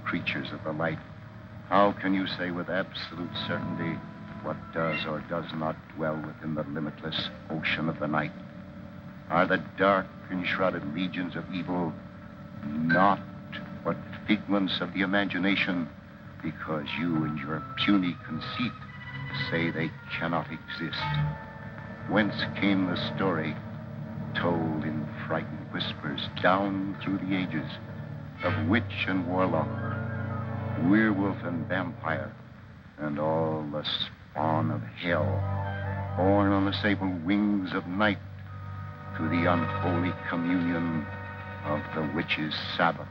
creatures of the light. How can you say with absolute certainty what does or does not dwell within the limitless ocean of the night? Are the dark, enshrouded legions of evil not but figments of the imagination, because you in your puny conceit say they cannot exist? Whence came the story, told in frightened whispers down through the ages, of witch and warlock, werewolf and vampire, and all the spawn of hell, born on the sable wings of night to the unholy communion of the witch's Sabbath?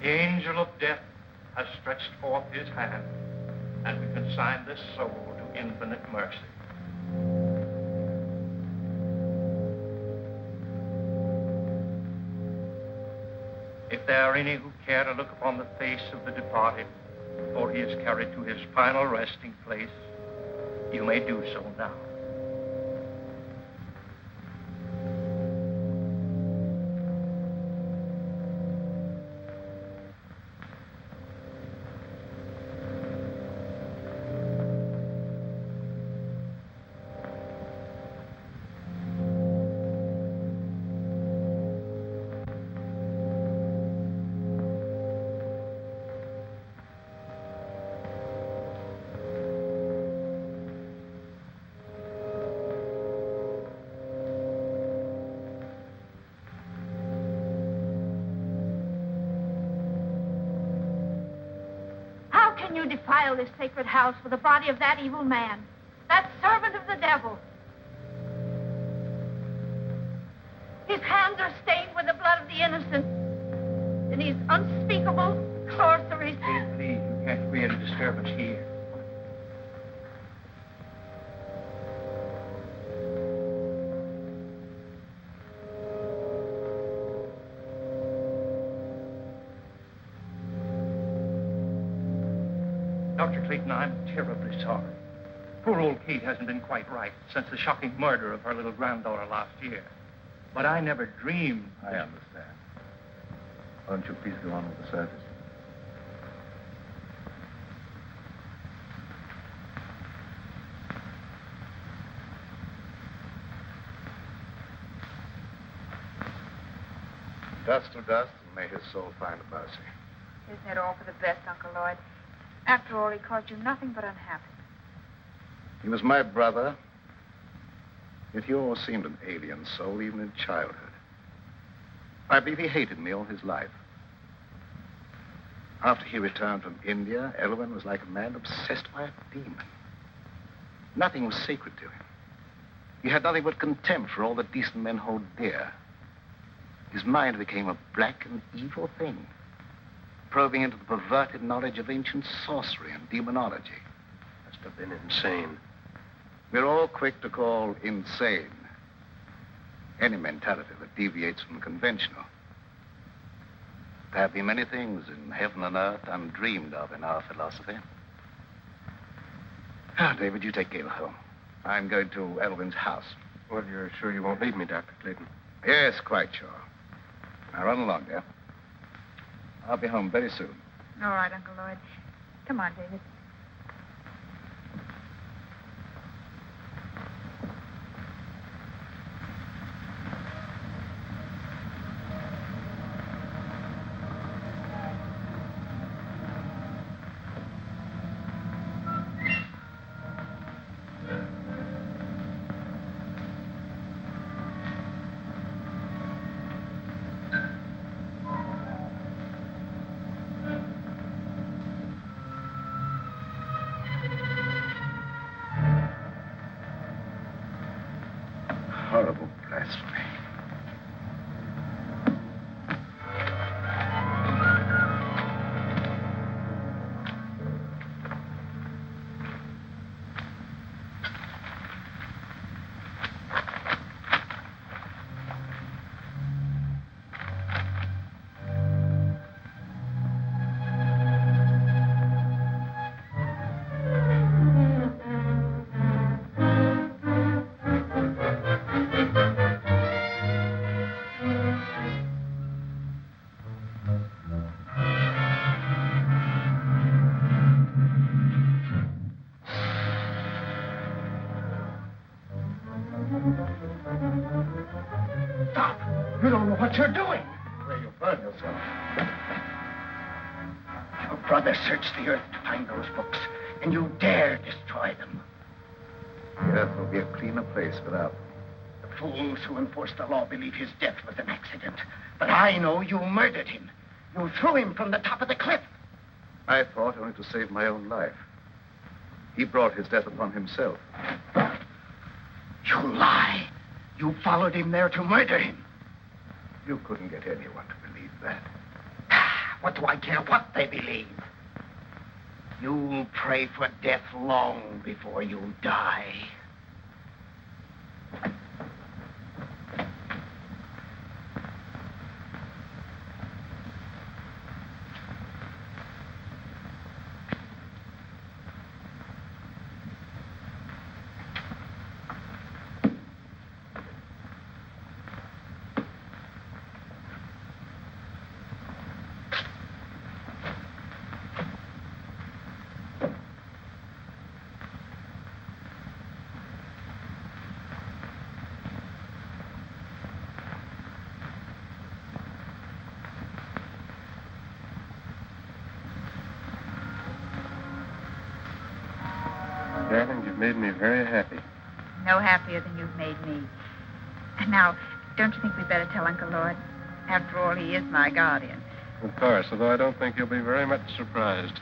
The angel of death has stretched forth his hand and we consign this soul to infinite mercy. If there are any who care to look upon the face of the departed before he is carried to his final resting place, you may do so now. You defile this sacred house with the body of that evil man, that servant of the devil. His hands are stained with the blood of the innocent. In these unspeakable sorceries. Please, you can't create a disturbance here. Dr. Clayton, I'm terribly sorry. Poor old Kate hasn't been quite right since the shocking murder of her little granddaughter last year. But I never dreamed... I understand. Why don't you please go on with the service? Dust to dust, and may his soul find mercy. Isn't it all for the best, Uncle Lloyd? After all, he caused you nothing but unhappiness. He was my brother. Yet he always seemed an alien soul, even in childhood. I believe he hated me all his life. After he returned from India, Elwyn was like a man obsessed by a demon. Nothing was sacred to him. He had nothing but contempt for all that decent men hold dear. His mind became a black and evil thing, probing into the perverted knowledge of ancient sorcery and demonology. Must have been insane. We're all quick to call insane any mentality that deviates from the conventional. There have been many things in heaven and earth undreamed of in our philosophy. Now, David, you take Gail home. I'm going to Elwyn's house. Well, you're sure you won't leave me, Dr. Clayton? Yes, quite sure. Now, run along, dear. I'll be home very soon. All right, Uncle Lloyd. Come on, David. what you're doing. Where you burn yourself. Your brother searched the earth to find those books, and you dare destroy them. The earth will be a cleaner place without them. The fools who enforce the law believe his death was an accident. But I know you murdered him. You threw him from the top of the cliff. I fought only to save my own life. He brought his death upon himself. You lie. You followed him there to murder him. You couldn't get anyone to believe that. What do I care what they believe? You'll pray for death long before you die. Darling, you've made me very happy. No happier than you've made me. And now, don't you think we'd better tell Uncle Lloyd? After all, he is my guardian. Of course, although I don't think you'll be very much surprised.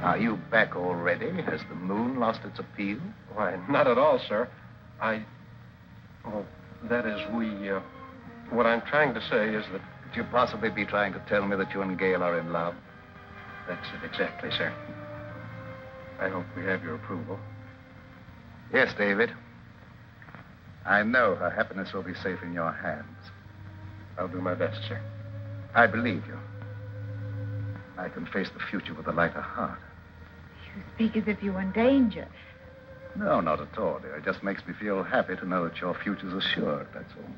Are you back already? Has the moon lost its appeal? Why, not at all, sir. Well, that is, what I'm trying to say is that... Could you possibly be trying to tell me that you and Gail are in love? That's it, exactly, sir. I hope we have your approval. Yes, David. I know her happiness will be safe in your hands. I'll do my best, sir. I believe you. I can face the future with a lighter heart. You speak as if you were in danger. No, not at all, dear. It just makes me feel happy to know that your future's assured, that's all.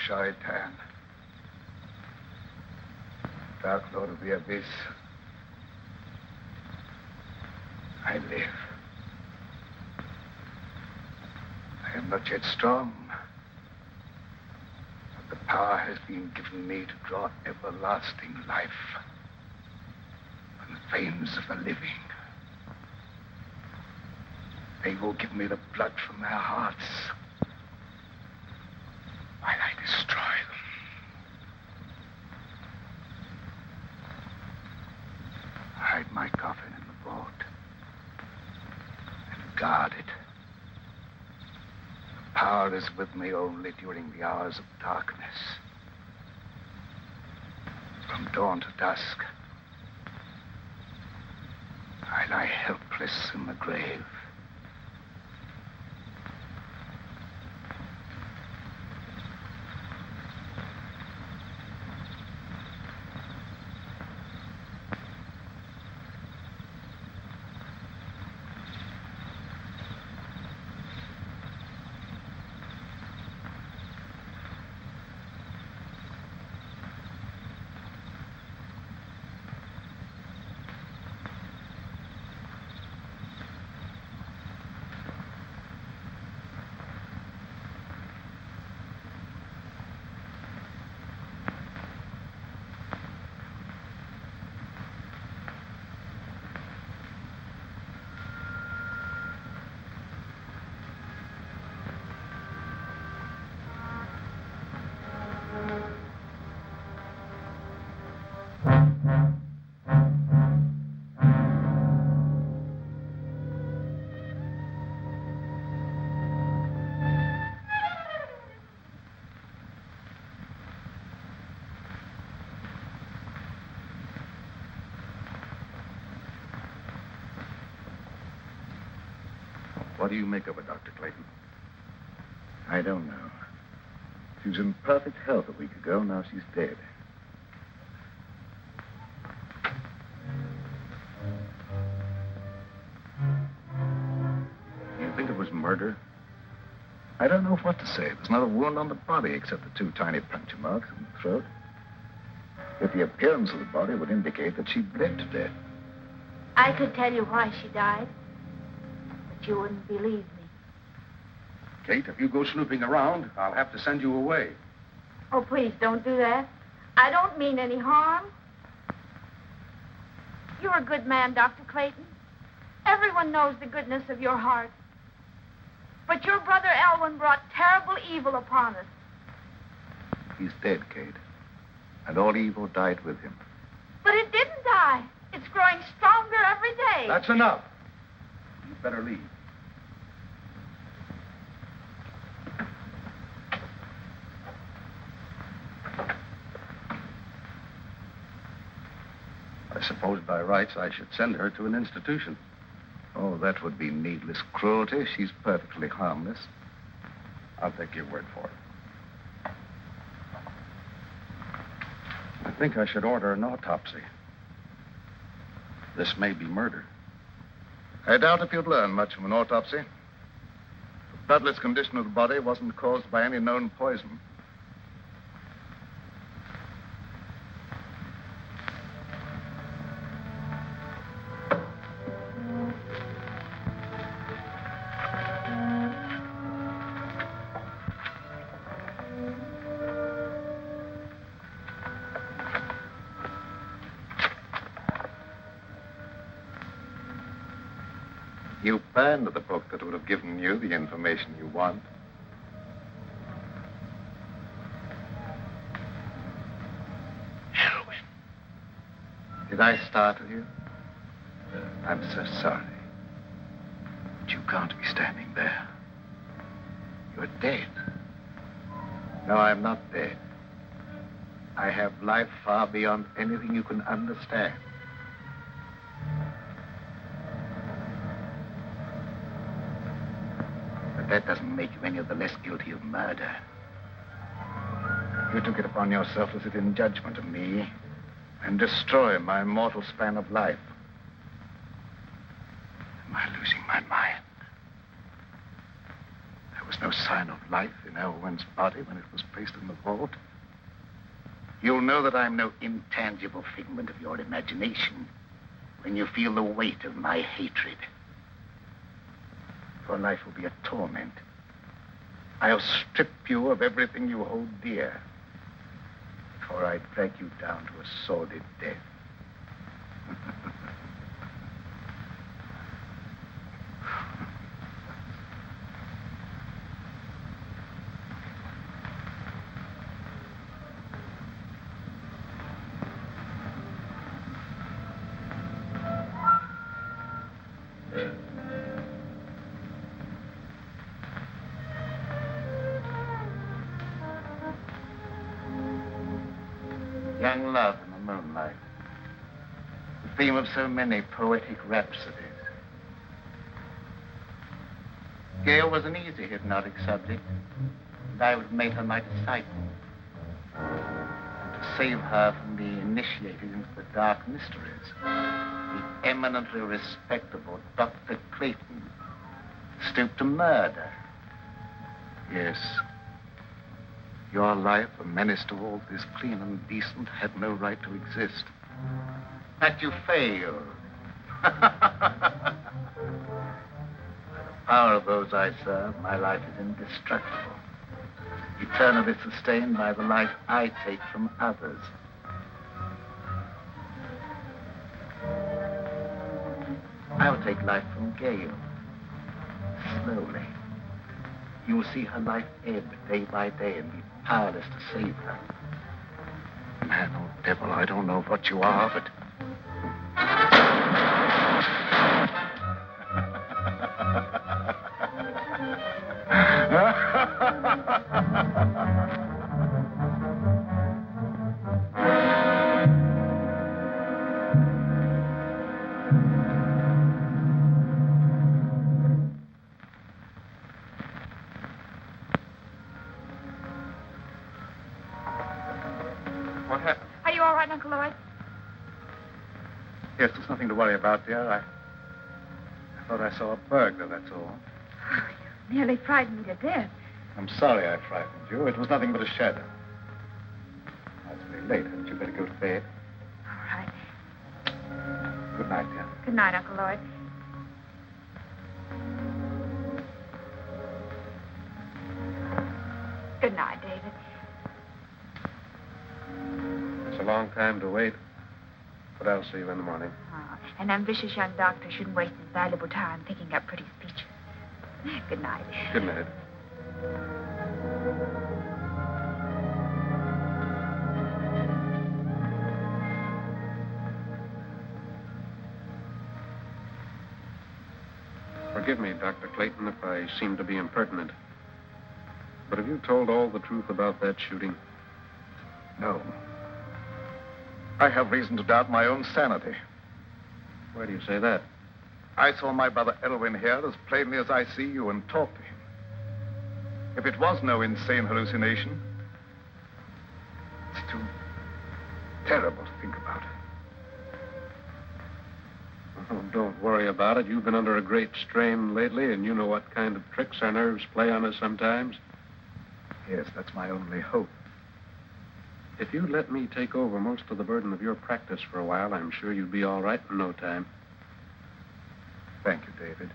Shaitan, Dark Lord of the Abyss, I live. I am not yet strong, but the power has been given me to draw everlasting life from the veins of the living. They will give me the blood from their hearts while I destroy them. Hide my coffin in the vault and guard it. The power is with me only during the hours of darkness. From dawn to dusk, I lie helpless in the grave. What do you make of her, Dr. Clayton? I don't know. She was in perfect health a week ago. Now she's dead. Do you think it was murder? I don't know what to say. There's not a wound on the body except the 2 tiny puncture marks in the throat. Yet the appearance of the body would indicate that she bled to death. I could tell you why she died, but you wouldn't believe me. Kate, if you go snooping around, I'll have to send you away. Oh, please don't do that. I don't mean any harm. You're a good man, Dr. Clayton. Everyone knows the goodness of your heart. But your brother Elwyn brought terrible evil upon us. He's dead, Kate. And all evil died with him. But it didn't die. It's growing stronger every day. That's enough. You'd better leave. I suppose by rights I should send her to an institution. Oh, that would be needless cruelty. She's perfectly harmless. I'll take your word for it. I think I should order an autopsy. This may be murder. I doubt if you'd learn much from an autopsy. The bloodless condition of the body wasn't caused by any known poison. You burned the book that would have given you the information you want. Elwyn. Did I startle you? I'm so sorry. But you can't be standing there. You're dead. No, I'm not dead. I have life far beyond anything you can understand. That doesn't make you any of the less guilty of murder. You took it upon yourself to sit in judgment of me and destroy my mortal span of life. Am I losing my mind? There was no sign of life in Elwyn's body when it was placed in the vault. You'll know that I'm no intangible figment of your imagination when you feel the weight of my hatred. Your life will be a torment. I'll strip you of everything you hold dear. or I drag you down to a sordid death. Young love in the moonlight. The theme of so many poetic rhapsodies. Gail was an easy hypnotic subject, and I would make her my disciple. And to save her from being initiated into the dark mysteries, the eminently respectable Dr. Clayton stooped to murder. Yes. Your life, a menace to all this clean and decent, had no right to exist. But you failed. By the power of those I serve, my life is indestructible, eternally sustained by the life I take from others. I will take life from Gail, slowly. You will see her life ebb day by day and be powerless to save her. Man or devil, I don't know what you are, but... What happened? Are you all right, Uncle Lloyd? Yes, there's nothing to worry about, dear. I thought I saw a burglar, that's all. Oh, you nearly frightened me to death. I'm sorry I frightened you. It was nothing but a shadow. Now, it's very late. Hadn't you better go to bed? All right. Good night, dear. Good night, Uncle Lloyd. Good night, David. It's a long time to wait, but I'll see you in the morning. Oh, an ambitious young doctor shouldn't waste his valuable time thinking up pretty speeches. Good night. Good night. Forgive me, Dr. Clayton, if I seem to be impertinent. But have you told all the truth about that shooting? No. I have reason to doubt my own sanity. Why do you say that? I saw my brother Elwyn here as plainly as I see you and talked to him. If it was no insane hallucination, it's too terrible to think about. Oh, don't worry about it. You've been under a great strain lately, and you know what kind of tricks our nerves play on us sometimes. Yes, that's my only hope. If you'd let me take over most of the burden of your practice for a while, I'm sure you'd be all right in no time. Thank you, David.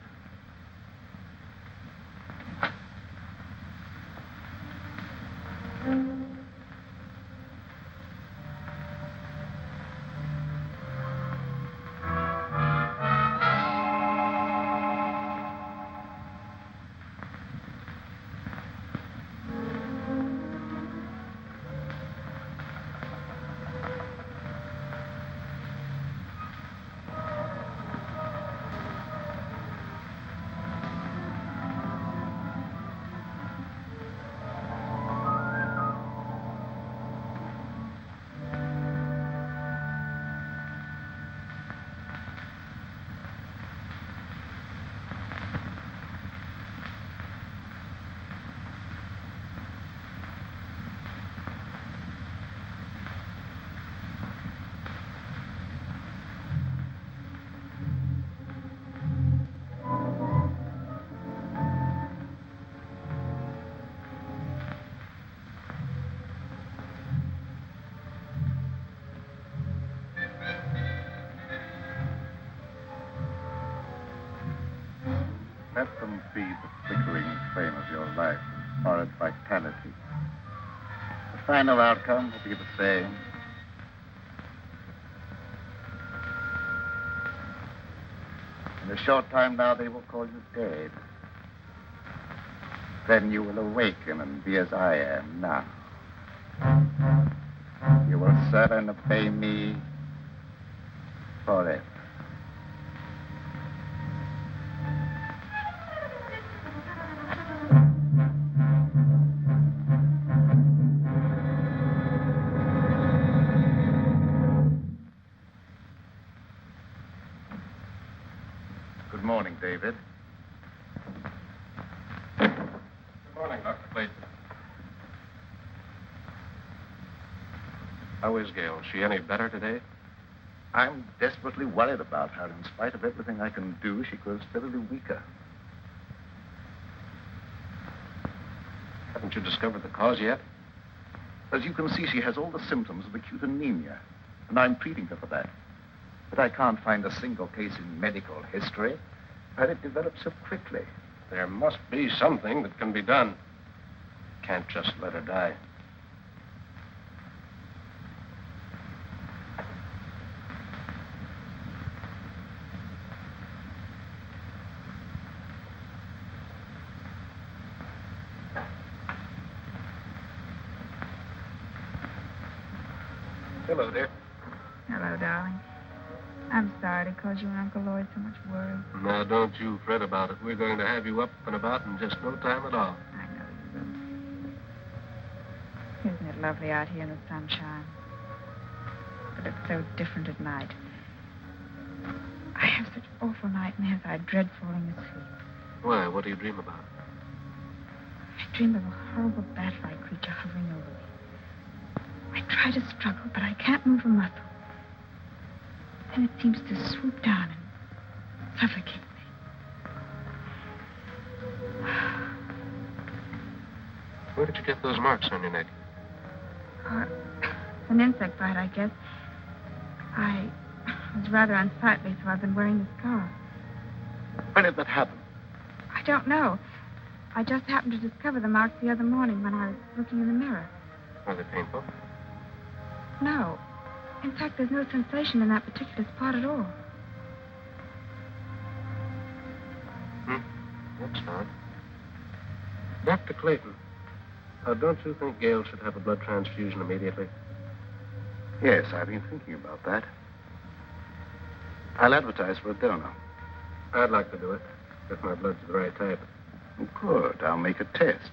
Let them feed the flickering flame of your life with borrowed vitality. The final outcome will be the same. In a short time now, they will call you dead. Then you will awaken and be as I am now. You will serve and obey me forever. Good morning, David. Good morning, Dr. Clayton. How is Gail? Is she any better today? I'm desperately worried about her. In spite of everything I can do, she grows steadily weaker. Haven't you discovered the cause yet? As you can see, she has all the symptoms of acute anemia, and I'm treating her for that. But I can't find a single case in medical history where it developed so quickly. There must be something that can be done. Can't just let her die. Hello, dear. Hello, darling. I'm sorry to cause you and Uncle Lloyd so much worry. Now, don't you fret about it. We're going to have you up and about in just no time at all. I know you will. Isn't it lovely out here in the sunshine? But it's so different at night. I have such awful nightmares. I dread falling asleep. Why? What do you dream about? I dream of a horrible bat-like creature hovering over me. I try to struggle, but I can't move a muscle. Then it seems to swoop down and suffocate me. Where did you get those marks on your neck? An insect bite, I guess. I was rather unsightly, so I've been wearing the scarf. When did that happen? I don't know. I just happened to discover the marks the other morning when I was looking in the mirror. Are they painful? No. In fact, there's no sensation in that particular spot at all. That's odd. Dr. Clayton, don't you think Gail should have a blood transfusion immediately? Yes, I've been thinking about that. I'll advertise for a donor. I'd like to do it, if my blood's the right type. Good. I'll make a test.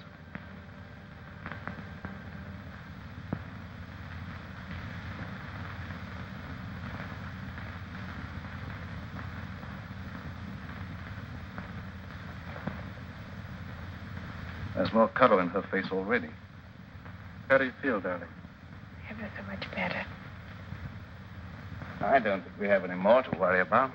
There's more color in her face already. How do you feel, darling? Ever so much better. I don't think we have any more to worry about.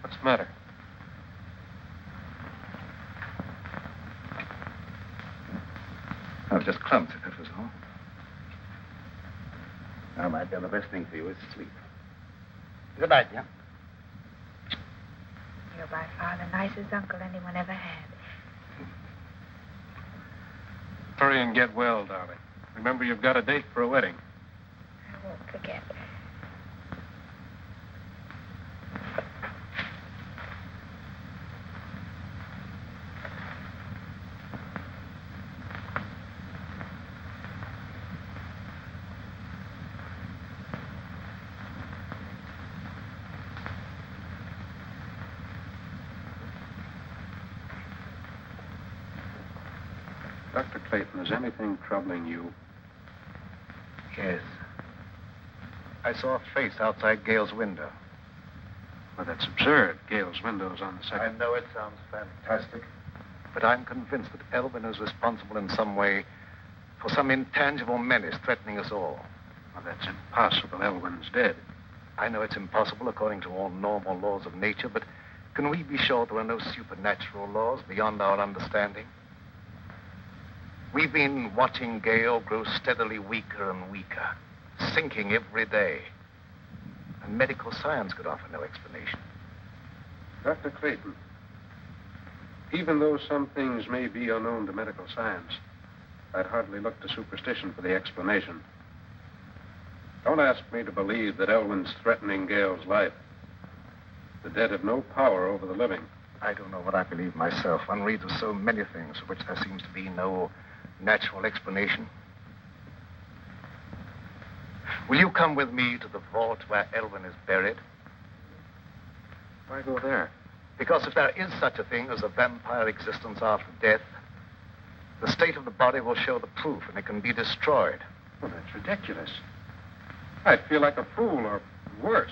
What's the matter? I was just clumsy, that was all. Now, my dear, the best thing for you is sleep. Good night, dear. You're by far the nicest uncle anyone ever had. Hurry and get well, darling. Remember, you've got a date for a wedding. I won't forget. Dr. Clayton, is anything troubling you? Yes. I saw a face outside Gail's window. Well, that's absurd. Gail's window's on the I second. know it sounds fantastic, but I'm convinced that Elvin is responsible in some way for some intangible menace threatening us all. Well, that's impossible. Elwyn's dead. I know it's impossible according to all normal laws of nature, but can we be sure there are no supernatural laws beyond our understanding? We've been watching Gale grow steadily weaker and weaker, sinking every day. And medical science could offer no explanation. Dr. Clayton, even though some things may be unknown to medical science, I'd hardly look to superstition for the explanation. Don't ask me to believe that Elwyn's threatening Gale's life. The dead have no power over the living. I don't know what I believe myself. One reads of so many things for which there seems to be no natural explanation. Will you come with me to the vault where Elwyn is buried? Why go there? Because if there is such a thing as a vampire existence after death, the state of the body will show the proof and it can be destroyed. Well, that's ridiculous. I'd feel like a fool, or worse.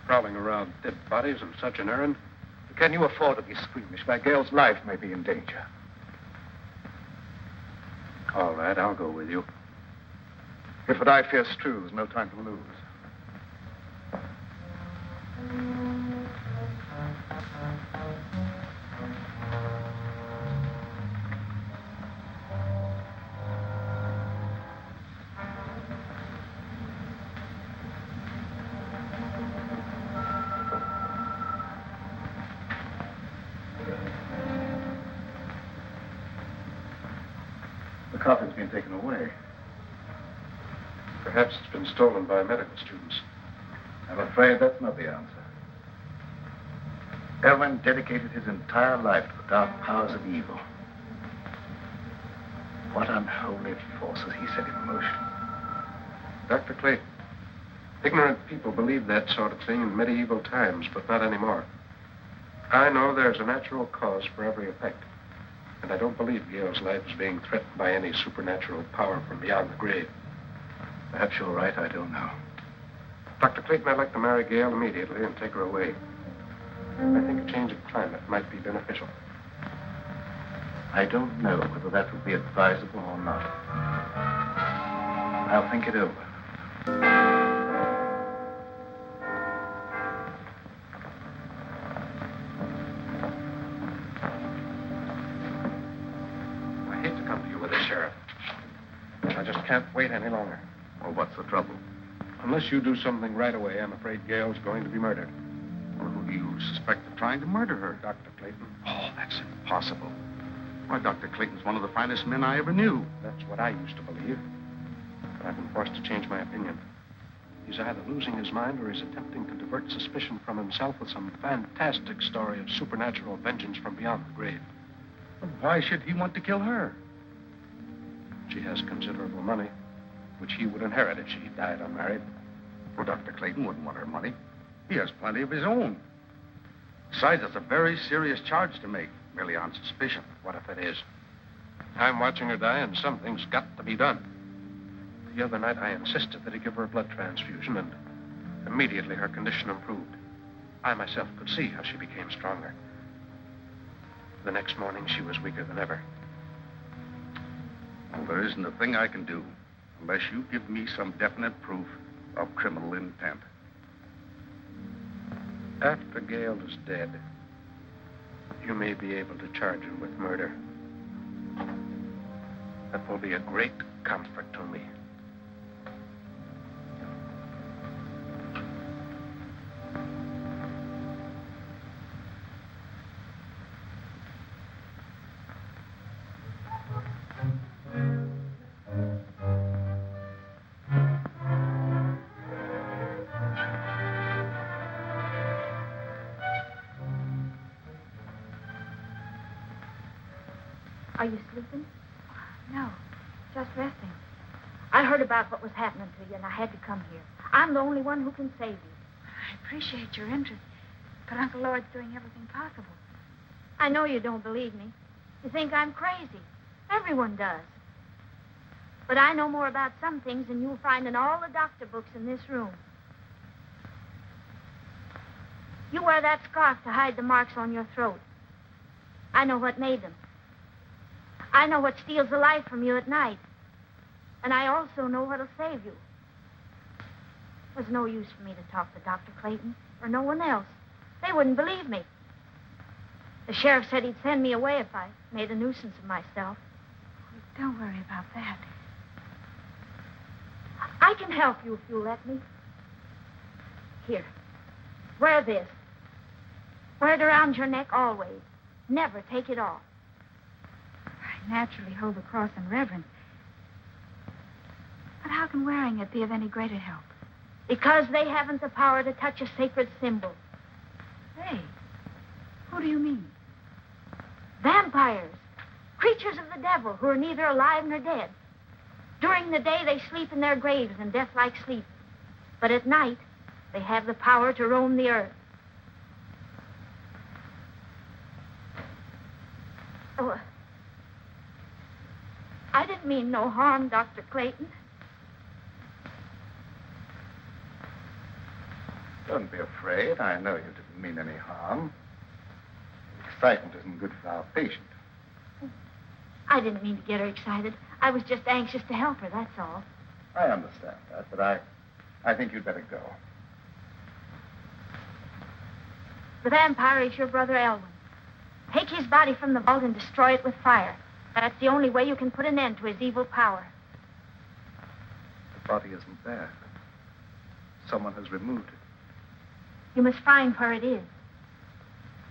Prowling around dead bodies on such an errand. Can you afford to be squeamish where Gale's life may be in danger? All right, I'll go with you. If what I fear's true, there's no time to lose. The coffin's been taken away. Perhaps it's been stolen by medical students. I'm afraid that's not the answer. Elwyn dedicated his entire life to the dark powers of evil. What unholy forces he set in motion. Dr. Clayton, ignorant people believed that sort of thing in medieval times, but not anymore. I know there's a natural cause for every effect. And I don't believe Gale's life is being threatened by any supernatural power from beyond the grave. Perhaps you're right, I don't know. Dr. Clayton, I'd like to marry Gale immediately and take her away. I think a change of climate might be beneficial. I don't know whether that would be advisable or not. I'll think it over. I just can't wait any longer. Well, what's the trouble? Unless you do something right away, I'm afraid Gale's going to be murdered. Well, who do you suspect of trying to murder her? Dr. Clayton. Oh, that's impossible. Why, Dr. Clayton's one of the finest men I ever knew. That's what I used to believe. But I've been forced to change my opinion. He's either losing his mind or he's attempting to divert suspicion from himself with some fantastic story of supernatural vengeance from beyond the grave. Well, why should he want to kill her? She has considerable money, which he would inherit if she died unmarried. Well, Dr. Clayton wouldn't want her money. He has plenty of his own. Besides, it's a very serious charge to make, merely on suspicion. What if it is? I'm watching her die, and something's got to be done. The other night, I insisted that he give her a blood transfusion, and immediately her condition improved. I myself could see how she became stronger. The next morning, she was weaker than ever. Well, there isn't a thing I can do unless you give me some definite proof of criminal intent. After Gale is dead, you may be able to charge him with murder. That will be a great comfort to me. Are you sleeping? No, just resting. I heard about what was happening to you, and I had to come here. I'm the only one who can save you. I appreciate your interest, but Uncle Lord's doing everything possible. I know you don't believe me. You think I'm crazy. Everyone does. But I know more about some things than you'll find in all the doctor books in this room. You wear that scarf to hide the marks on your throat. I know what made them. I know what steals the life from you at night. And I also know what'll save you. There's no use for me to talk to Dr. Clayton or no one else. They wouldn't believe me. The sheriff said he'd send me away if I made a nuisance of myself. Don't worry about that. I can help you if you'll let me. Here. Wear this. Wear it around your neck always. Never take it off. I naturally hold the cross in reverence. But how can wearing it be of any greater help? Because they haven't the power to touch a sacred symbol. Hey, who do you mean? Vampires. Creatures of the devil who are neither alive nor dead. During the day, they sleep in their graves in death-like sleep. But at night, they have the power to roam the earth. Oh, I didn't mean no harm, Dr. Clayton. Don't be afraid. I know you didn't mean any harm. Excitement isn't good for our patient. I didn't mean to get her excited. I was just anxious to help her, that's all. I understand that, but I think you'd better go. The vampire is your brother Elwyn. Take his body from the vault and destroy it with fire. That's the only way you can put an end to his evil power. The body isn't there. Someone has removed it. You must find where it is.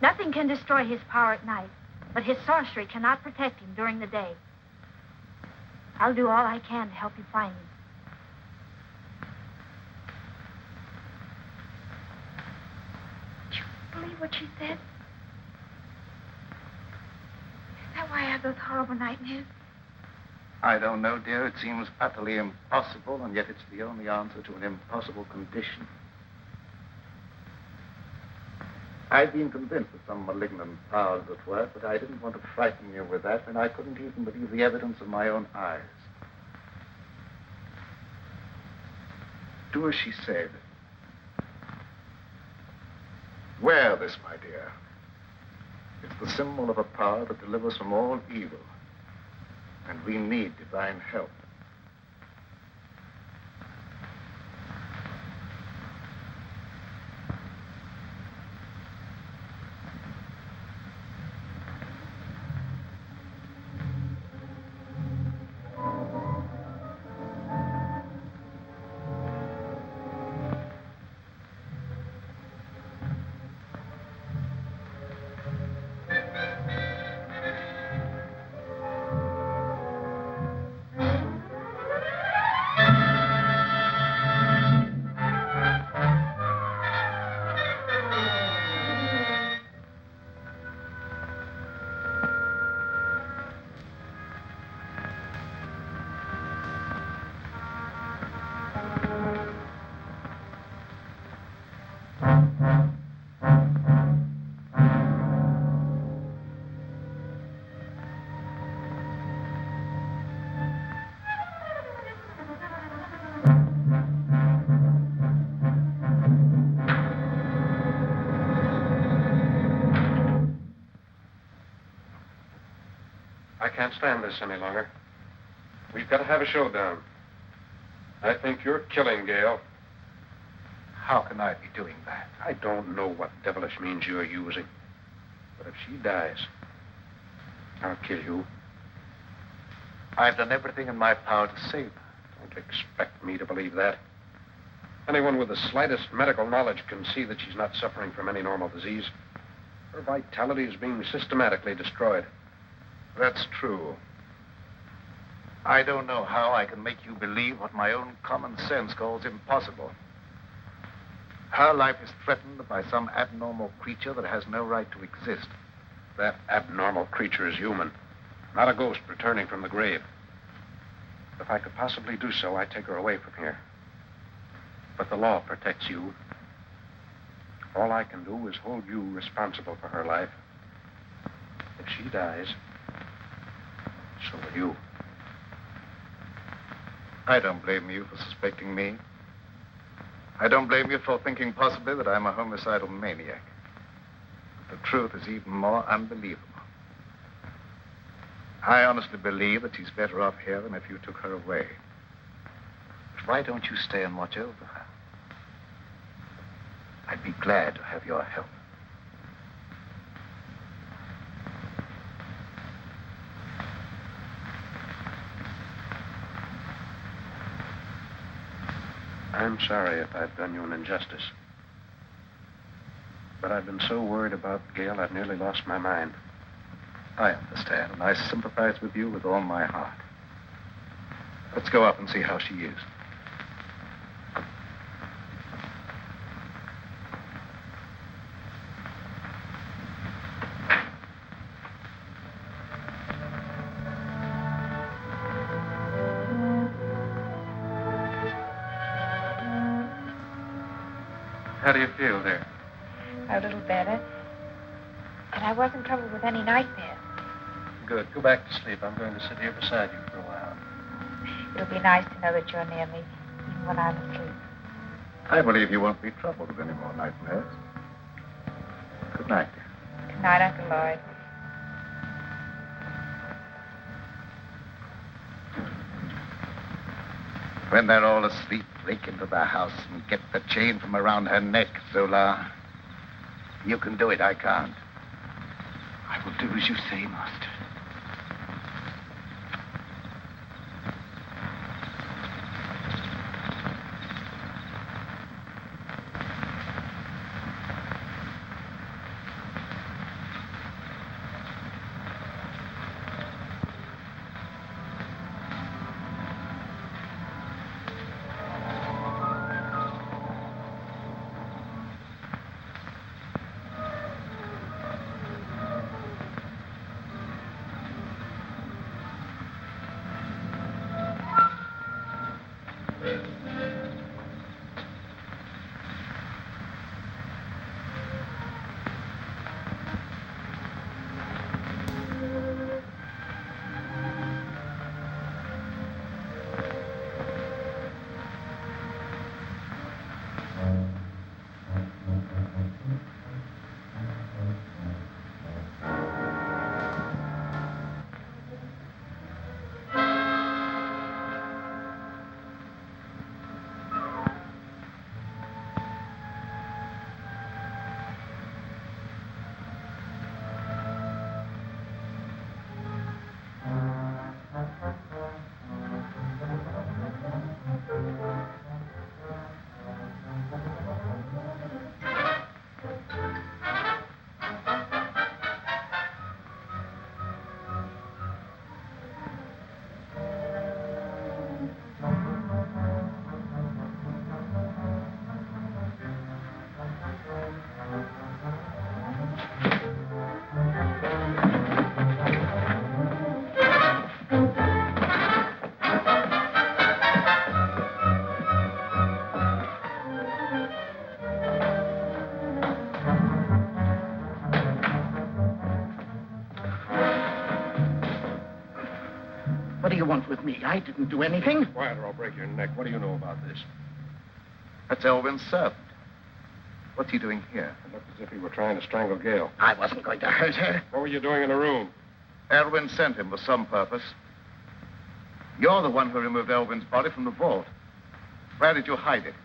Nothing can destroy his power at night, but his sorcery cannot protect him during the day. I'll do all I can to help you find him. Did you believe what she said? Is that why I have those horrible nightmares? I don't know, dear. It seems utterly impossible, and yet it's the only answer to an impossible condition. I've been convinced that some malignant powers at work, but I didn't want to frighten you with that, and I couldn't even believe the evidence of my own eyes. Do as she said. Wear this, my dear. It's the symbol of a power that delivers from all evil, and we need divine help. I can't stand this any longer. We've got to have a showdown. I think you're killing Gail. How can I be doing that? I don't know what devilish means you're using. But if she dies, I'll kill you. I've done everything in my power to save her. Don't expect me to believe that. Anyone with the slightest medical knowledge can see that she's not suffering from any normal disease. Her vitality is being systematically destroyed. That's true. I don't know how I can make you believe what my own common sense calls impossible. Her life is threatened by some abnormal creature that has no right to exist. That abnormal creature is human, not a ghost returning from the grave. If I could possibly do so, I'd take her away from here. But the law protects you. All I can do is hold you responsible for her life. If she dies, so will you. I don't blame you for suspecting me. I don't blame you for thinking possibly that I'm a homicidal maniac. But the truth is even more unbelievable. I honestly believe that she's better off here than if you took her away. But why don't you stay and watch over her? I'd be glad to have your help. I'm sorry if I've done you an injustice. But I've been so worried about Gail, I've nearly lost my mind. I understand, and I sympathize with you with all my heart. Let's go up and see how she is. How do you feel, dear? A little better. And I wasn't troubled with any nightmares. Good. Go back to sleep. I'm going to sit here beside you for a while. It'll be nice to know that you're near me, even when I'm asleep. I believe you won't be troubled with any more nightmares. Good night, dear. Good night, Uncle Lloyd. When they're all asleep, break into the house and get the chain from around her neck, Zola. You can do it, I can't. I will do as you say, Master. What do you want with me? I didn't do anything. Quiet or I'll break your neck. What do you know about this? That's Elvin's servant. What's he doing here? It looked as if he were trying to strangle Gail. I wasn't going to hurt her. What were you doing in the room? Elvin sent him for some purpose. You're the one who removed Elvin's body from the vault. Where did you hide it?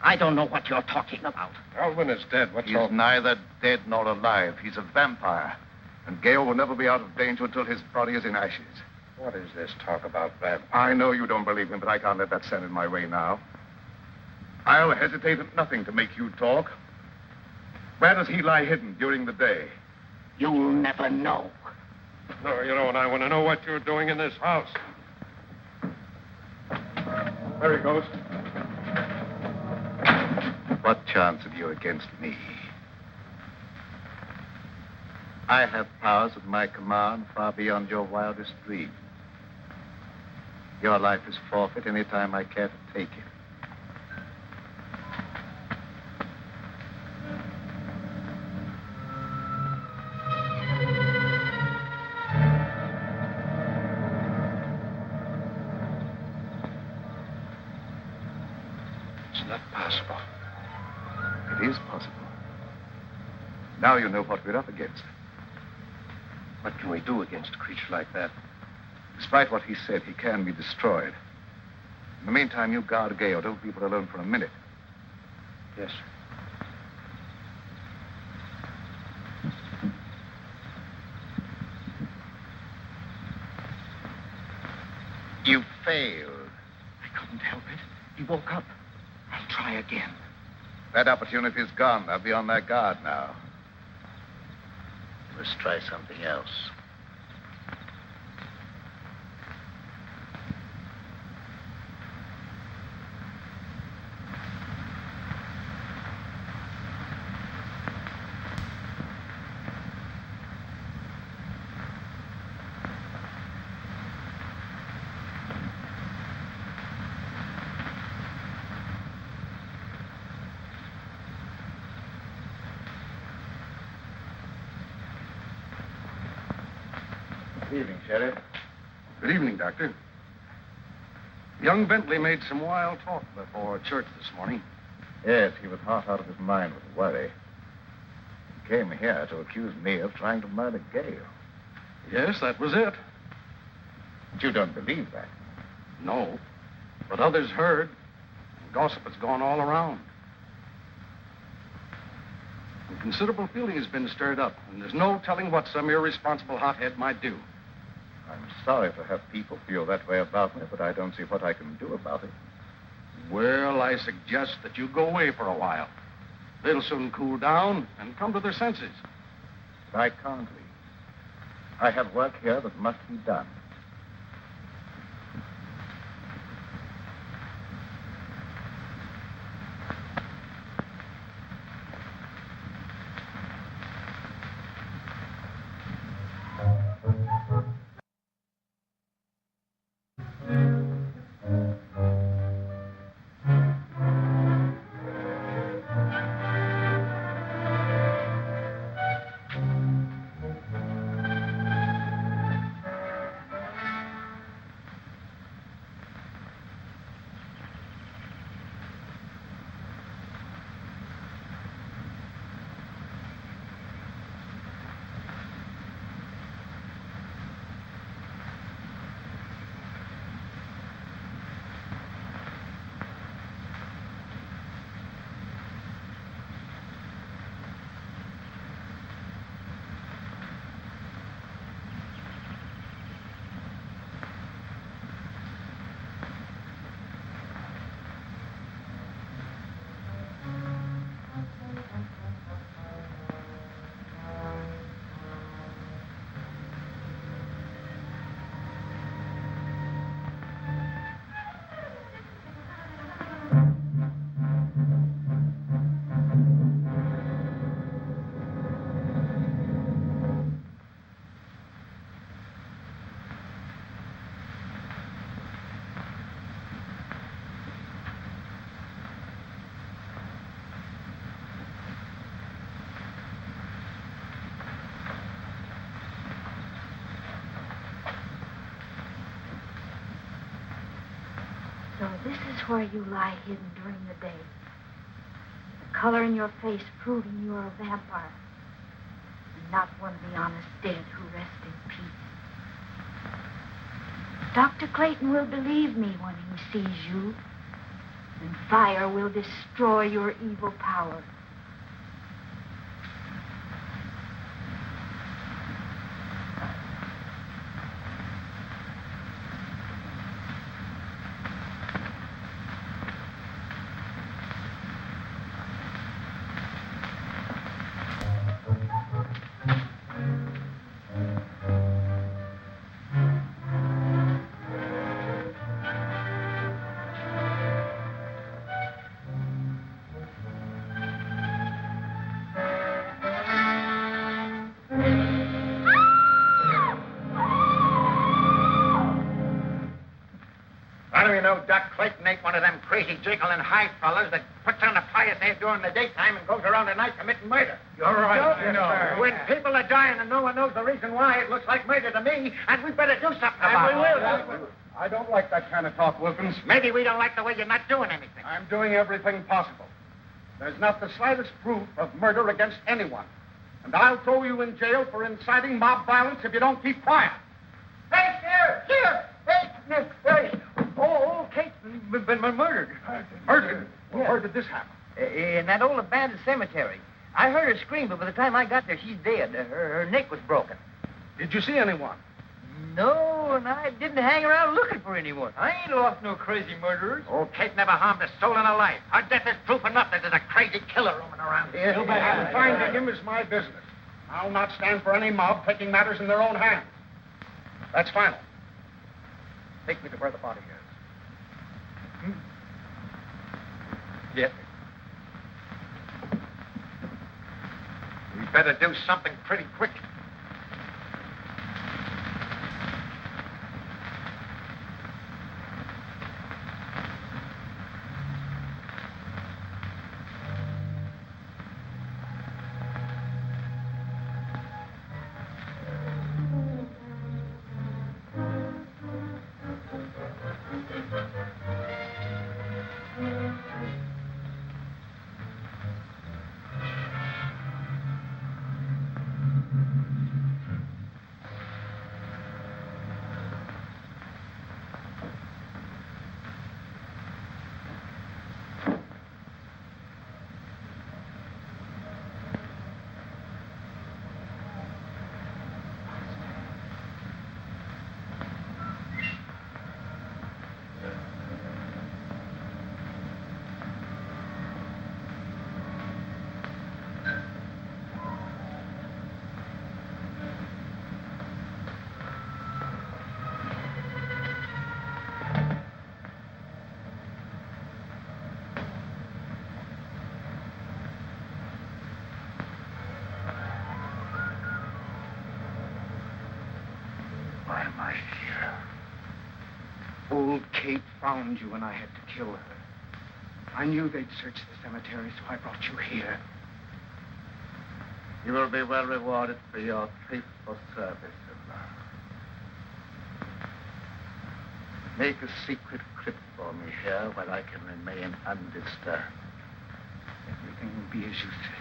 I don't know what you're talking about. Elvin is dead. What's He's all... neither dead nor alive. He's a vampire. And Gail will never be out of danger until his body is in ashes. What is this talk about vampires? I know you don't believe him, but I can't let that stand in my way now. I'll hesitate at nothing to make you talk. Where does he lie hidden during the day? You'll never know. No, you don't. I want to know what you're doing in this house. There he goes. What chance have you against me? I have powers at my command far beyond your wildest dreams. Your life is forfeit any time I care to take it. It's not possible. It is possible. Now you know what we're up against. What can we do against a creature like that? Despite what he said, he can be destroyed. In the meantime, you guard Gail. Don't leave her alone for a minute. Yes. You failed. I couldn't help it. He woke up. I try again. That opportunity's gone. They'll be on their guard now. Let's try something else. Good evening, Sheriff. Good evening, Doctor. Young Bentley made some wild talk before church this morning. Yes, he was half out of his mind with worry. He came here to accuse me of trying to murder Gale. Yes, that was it. But you don't believe that. No, but others heard. Gossip has gone all around. And considerable feeling has been stirred up, and there's no telling what some irresponsible hothead might do. I'm sorry to have people feel that way about me, but I don't see what I can do about it. Well, I suggest that you go away for a while. They'll soon cool down and come to their senses. But I can't leave. I have work here that must be done. So this is where you lie hidden during the day. The color in your face proving you are a vampire. And not one of the honest dead who rest in peace. Dr. Clayton will believe me when he sees you. And fire will destroy your evil power. Doc Clayton ain't one of them crazy jiggling high fellas that puts on a pious air during the daytime and goes around at night committing murder. You're right, you know. When people are dying and no one knows the reason why, it looks like murder to me, and we better do something about it. I don't like that kind of talk, Wilkins. Maybe we don't like the way you're not doing anything. I'm doing everything possible. There's not the slightest proof of murder against anyone. And I'll throw you in jail for inciting mob violence if you don't keep quiet. Hey, here! Hey! Oh, Kate's been murdered. Murdered? Well, where did this happen? In that old abandoned cemetery. I heard her scream, but by the time I got there, she's dead. Her neck was broken. Did you see anyone? No, and I didn't hang around looking for anyone. I ain't lost no crazy murderers. Old Kate never harmed a soul in her life. Her death is proof enough that there's a crazy killer roaming around here. And finding him is my business. I'll not stand for any mob taking matters in their own hands. That's final. Take me to where the body is. Yes, sir. We better do something pretty quick. Why am I here? Old Kate found you and I had to kill her. I knew they'd search the cemetery, so I brought you here. You will be well rewarded for your faithful service, Sibla. Make a secret crypt for me here where I can remain undisturbed. Everything will be as you say.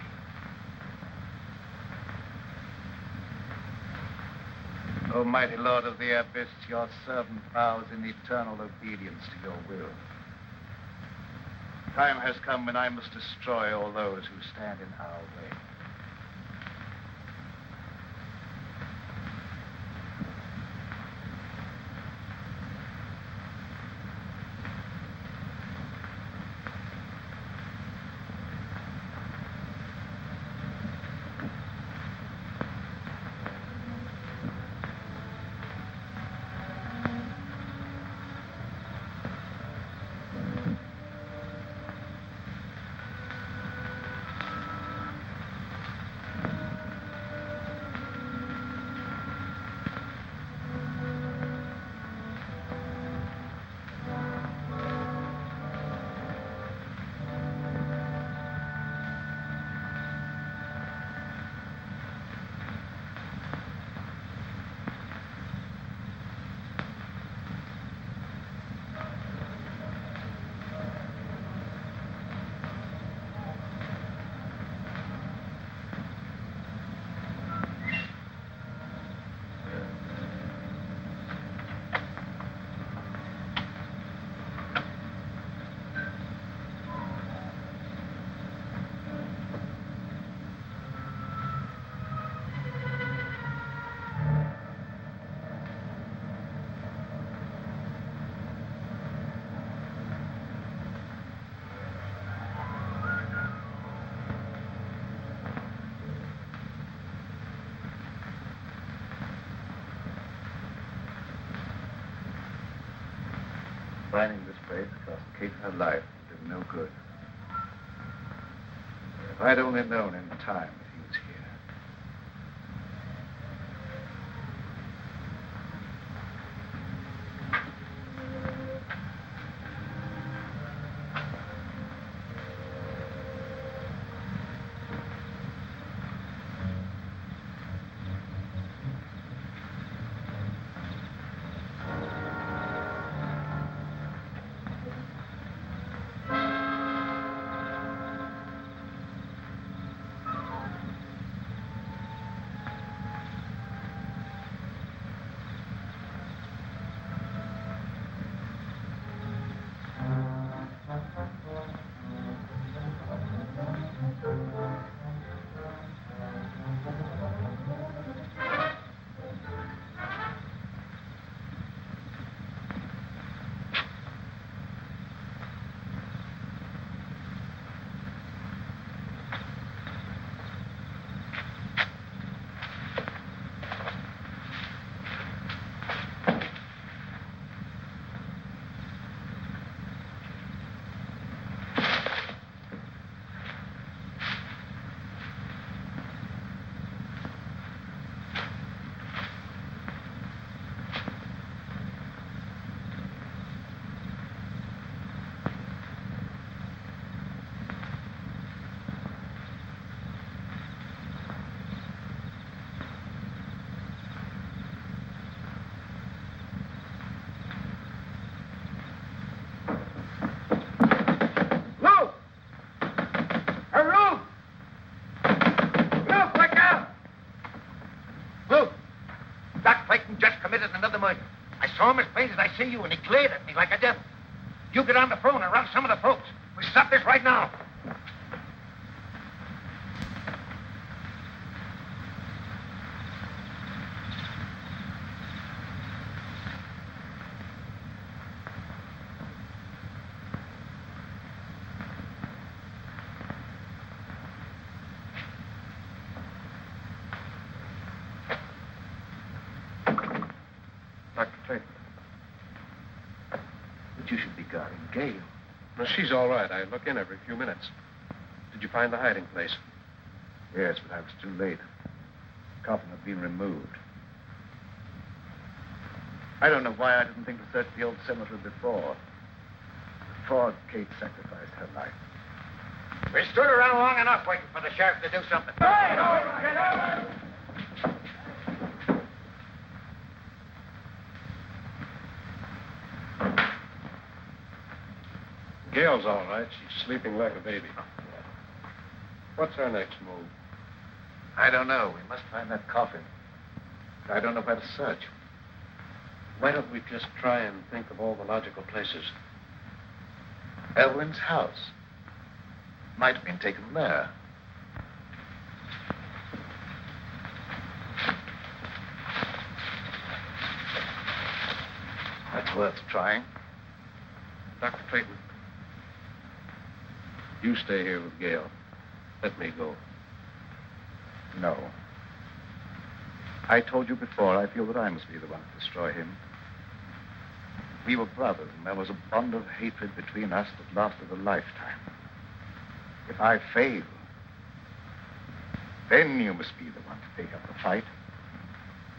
Almighty Lord of the Abyss, your servant vows in eternal obedience to your will. Time has come when I must destroy all those who stand in our way. Finding this place cost Kate her life and did no good. If I'd only known in time that he was here. Look, Doc Clayton just committed another murder. I saw him as plain as I see you, and he glared at me like a devil. You get on the phone and rouse some of the folks. We stop this right now. Dr. Clayton. But you should be guarding Gail. No, she's all right. I look in every few minutes. Did you find the hiding place? Yes, but I was too late. The coffin had been removed. I don't know why I didn't think to search the old cemetery before. Before Kate sacrificed her life. We stood around long enough waiting for the sheriff to do something. Gail's all right. She's sleeping like a baby. What's our next move? I don't know. We must find that coffin. I don't know where to search. Why don't we just try and think of all the logical places? Elwyn's house. Might have been taken there. That's worth trying. Dr. Clayton, you stay here with Gail. Let me go. No. I told you before, I feel that I must be the one to destroy him. We were brothers, and there was a bond of hatred between us that lasted a lifetime. If I fail, then you must be the one to take up the fight.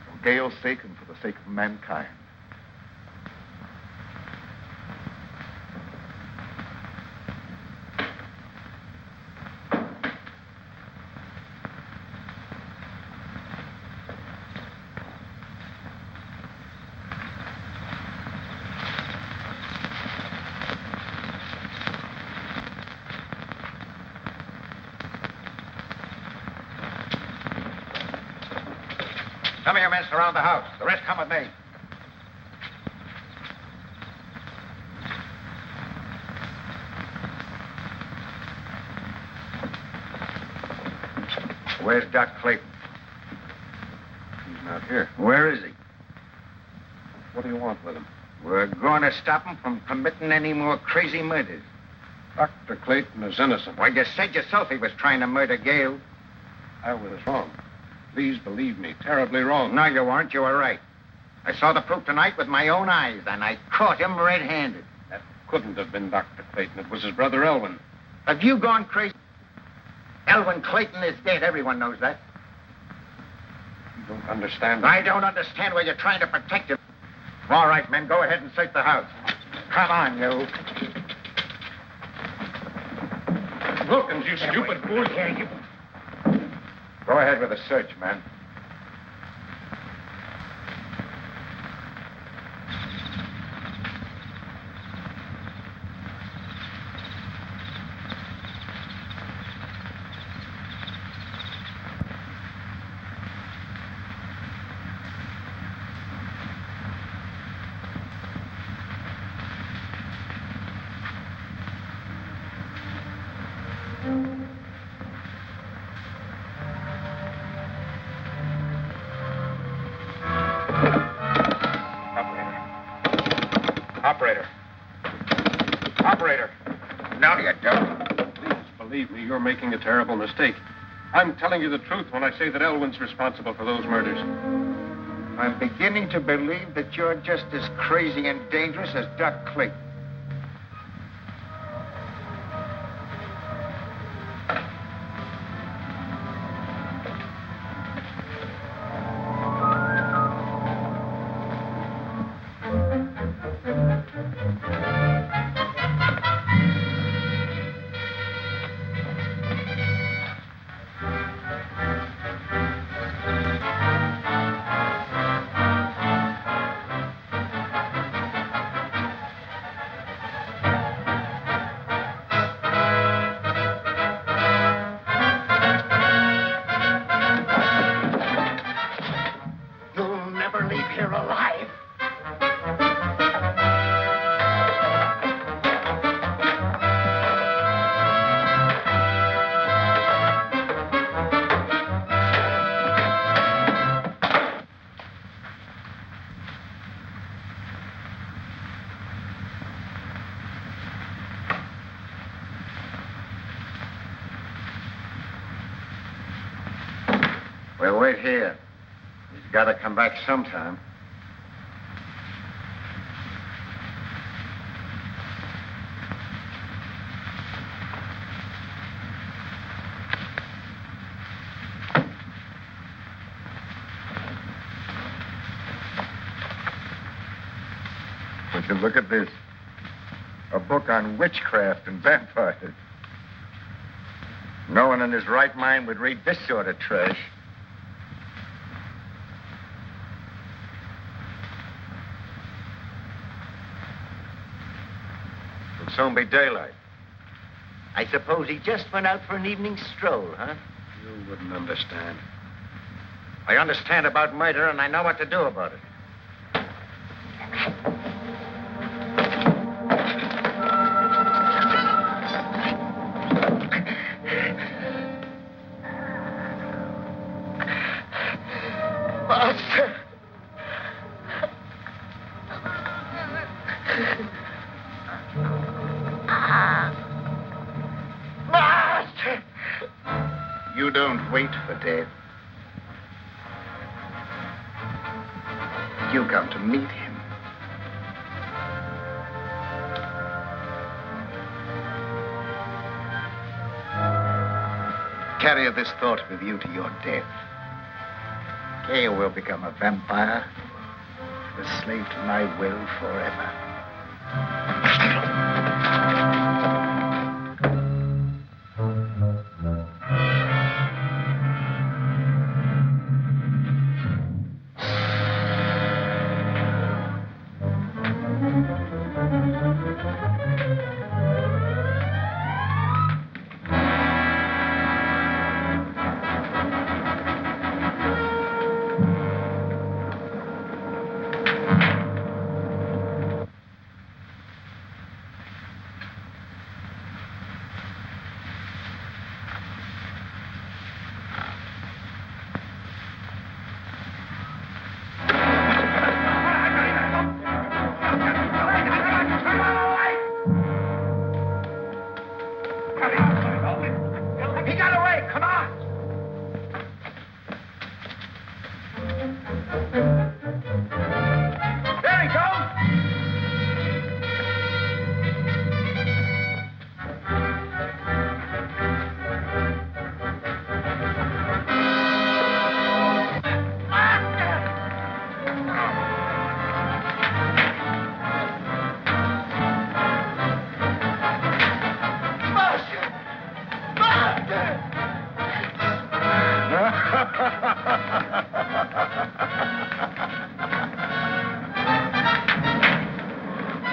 For Gail's sake and for the sake of mankind. Some of your men surround the house. The rest come with me. Where's Doc Clayton? He's not here. Where is he? What do you want with him? We're going to stop him from committing any more crazy murders. Dr. Clayton is innocent. Well, you said yourself he was trying to murder Gail. I was wrong. Please believe me, terribly wrong. No, you weren't. You were right. I saw the proof tonight with my own eyes, and I caught him red-handed. That couldn't have been Dr. Clayton. It was his brother Elwyn. Have you gone crazy? Elwyn Clayton is dead. Everyone knows that. You don't understand. I don't understand why you're trying to protect him. All right, men, go ahead and search the house. Come on, you. Wilkins, you stupid fool. Yeah, you. Go ahead with the search, man. Operator. No, you don't. Please believe me, you're making a terrible mistake. I'm telling you the truth when I say that Elwyn's responsible for those murders. I'm beginning to believe that you're just as crazy and dangerous as Doc Clayton. leave here alive. We'll wait here. He's got to come back sometime. Would you look at this? A book on witchcraft and vampires. No one in his right mind would read this sort of trash. It'll soon be daylight. I suppose he just went out for an evening stroll, huh? You wouldn't understand. I understand about murder, and I know what to do about it. Master! Master! You don't wait for death. You come to meet him. Carry this thought with you to your death. You will become a vampire, a slave to my will forever.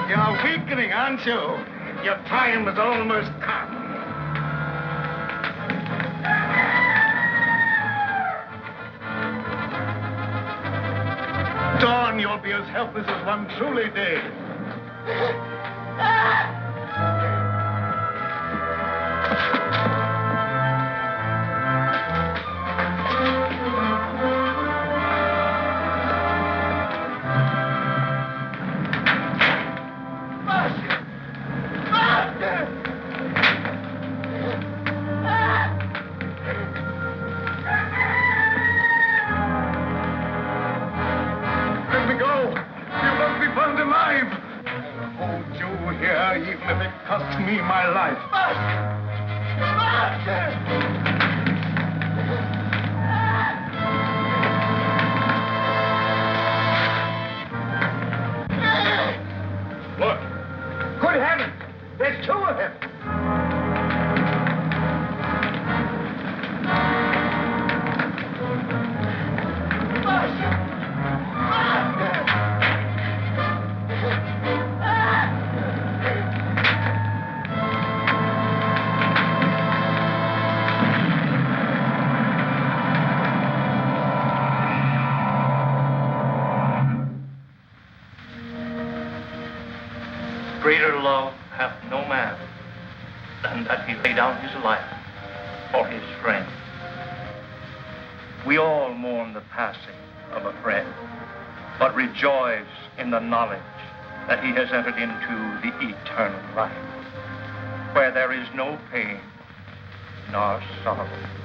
You're weakening, aren't you? Your time has almost come. Dawn, you'll be as helpless as one truly dead. Greater love hath no man than that he lay down his life for his friend. We all mourn the passing of a friend, but rejoice in the knowledge that he has entered into the eternal life, where there is no pain nor sorrow.